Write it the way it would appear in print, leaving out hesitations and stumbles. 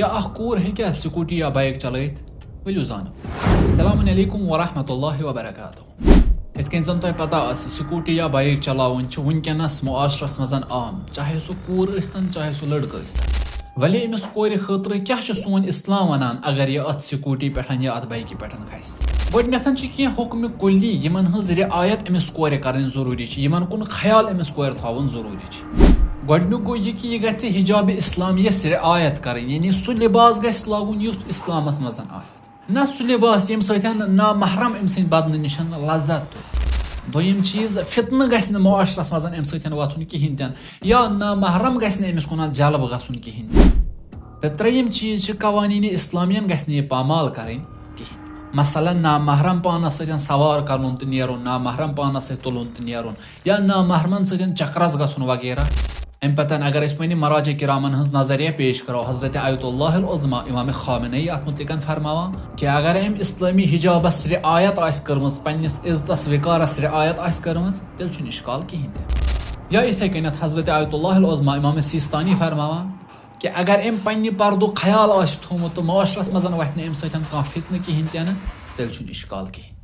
کیا اخ کور ہیکیا سکوٹی یا بائک چلائت ولو زانو. السلام علیکم ورحمۃ اللہ وبرکاتہ. ات کن زن تہ پتہ سکوٹی یا بائک چلاون ونکس معاشرس مز عام, چاہے سہ کور ٲسۍتن چاہے سہ لڑکہ ٲسۍتن. ولی امس کورِ خاطر کیا سون اسلام ونان اگر یہ ات سکوٹی پہ یا ات بائکہ پہ کھسہِ. گۄڈنیتھن کی حکم کلی یمن ہز رعایت امس کورِ کرن ضروری, یمن کن خیال امس کورِ تھاون ضروری. گۄڈنیُک گوٚو یہ کہ یہ گژھِ حجاب اسلامیس رعایت کرن, یعنی سہ لباس گژھِ لاگُن یُس اسلامس مز آسہِ, نہ سہ لباس یم سۭتۍ نامحرم ام سٕنٛدِ بدنہٕ نش لذت تُلہِ. دوٚیِم چیٖز فتنہٕ گژھِ نہٕ معاشرس مز ام سۭتۍ وۄتھُن کہیٖنۍ تہِ نہٕ, یا نامحرم گژھِ نہٕ أمِس کُن جلب گژھُن کہیٖنۍ تہِ. تہٕ ترٛیٚیِم چیٖز چھِ قوانیٖنِ اسلامیَن گژھِ نہٕ یہِ پامال کرٕنۍ کہیٖنۍ. مثلاً نامحرم پانس سۭتۍ سوار کرُن تہٕ نیرُن, نامحرم پانس سۭتۍ تُلُن تہٕ نیرُن, یا نامحرمن سۭتۍ چکرس گژھُن وغیرہ. امہ پتن اگر اس پنہ مراجع کرامن ہز نظریہ پیش کرو, حضرت آیت اللہ العظمہ امام خامنئی ات متعلق فرماوان کہ اگر ام اسلامی حجابس رعایت آس کرمز, پنس عزتس وقارس رعایت آس کرمز, تیل چھُنہٕ اشکال کہین تہِ. یا اتھے کنیتھ حضرت آیت اللہ العظمہ امام سیستانی فرماوان کہ اگر ام پنہ پردُک خیال آس تھومت تو معاشرس مز وتھ نہٕ ام سۭتۍ کانٛہہ فتنہٕ کہین تہِ نہٕ, تیل چھُنہٕ اشکال کہین.